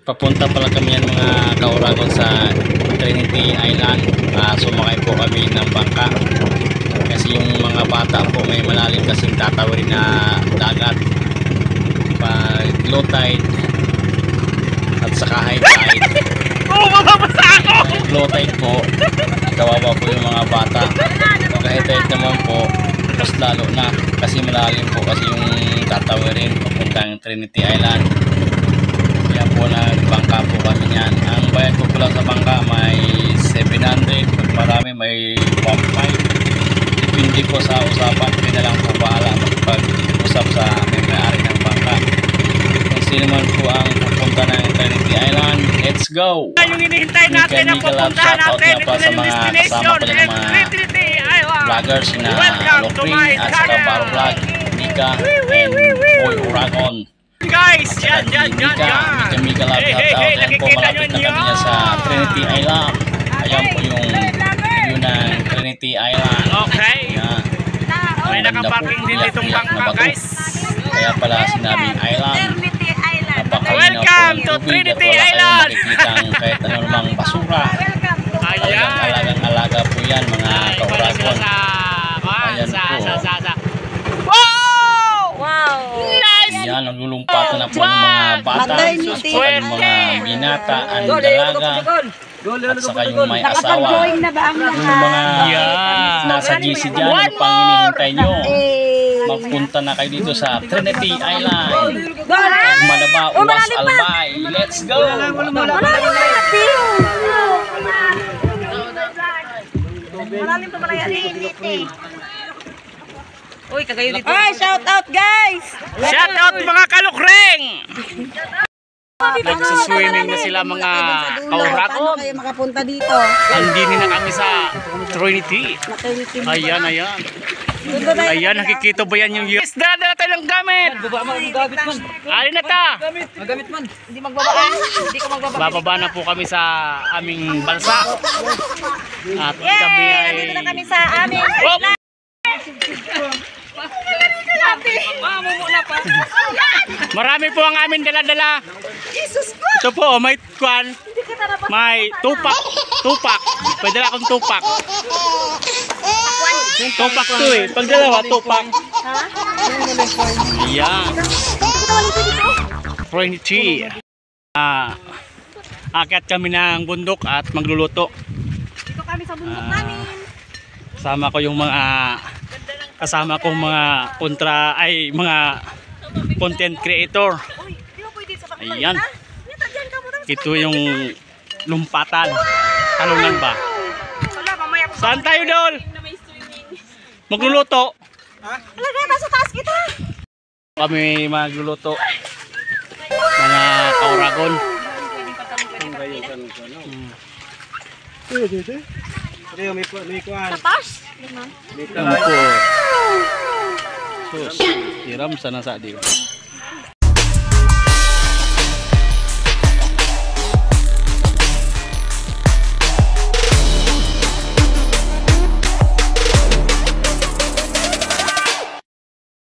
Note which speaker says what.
Speaker 1: Papunta pala kami yan mga kauragon sa Trinity Island. Sumakay po kami ng bangka kasi yung mga bata po may malalim kasing tatawirin na dagat pag low tide at saka high tide. Low tide po, kawawa po yung mga bata. Pag high tide naman po, mas lalo na kasi malalim po kasi yung tatawirin papuntang Trinity Island. Kaya po nagbangka po kami yan. Ang bayad ko pala sa bangka may 700, pag marami may 1.5. Depende po sa usapan, kaya na lang po bahala magpag-usap sa may-ari ng bangka. Kung sino man po ang pupunta ng Trinity Island, let's go!
Speaker 2: Yung hinihintay natin na pupuntahan natin, ito na yung destination, Trinity Island.
Speaker 1: Vloggers na Lokring at saka Baro Vlog, Mika and Boy Uragon.
Speaker 2: Guys, yan.
Speaker 1: Mika love shout out. Ayan po, malapit na kami sa Trinity Island. Ayan po yung view ng Trinity Island.
Speaker 2: Okay.
Speaker 1: Ayan.
Speaker 2: May nakaparking din ditong bangka, guys.
Speaker 1: Kaya pala sinabing island.
Speaker 2: Welcome to Trinity Island.
Speaker 1: Makikitang kahit ano namang basura. Talagang alaga po yan mga kauragon. Ayan po.
Speaker 2: Wow! Nice!
Speaker 1: Yan, naglulumpatan na po ng mga bata, yung mga binata, ang dalaga, at saka yung may asawa. Yung mga nasa GC dyan, ano pang hinihintay nyo? Magpunta na kayo dito sa Trinity Island. Malaba, Uwas, Albay. Let's go!
Speaker 3: Malalim pa pala yan. Uy, kagayo dito. Ay, shout out guys!
Speaker 2: Shout out mga kalukreng! Nagsuswimming na sila mga kauragon.
Speaker 3: Paano kayo makapunta dito?
Speaker 2: Andini na kami sa Trinity. Ayan. Ayan, nakikita ba yan yung yes, dala tayo ng gamit. Alin na ta?
Speaker 3: Magamit man. Hindi magbabaan. Hindi ko magbabaan.
Speaker 2: Bababa na po kami sa aming balsa. At kami ay...
Speaker 3: Nandito na kami sa aming...
Speaker 2: Marami po ang amin dala-dala. Ito po, may kwan. May tupak. Pwede lang akong tupak. Tupak to eh. Pag dalawa, tupak. Ayan. Trinity. Akyat kami ng bundok at magluluto.
Speaker 3: Dito kami sa bundok namin.
Speaker 2: Kasama ko yung mga mga content creator. Ayan. Ito yung lumpatan. Tanungan ba? Saan tayo, Dol? Magluluto.
Speaker 3: Talaga, nasa taas kita.
Speaker 2: Kami magluluto. Mga kauragon.
Speaker 3: Sa taas?
Speaker 2: Ano po? Sus, hiram sana sa diyo.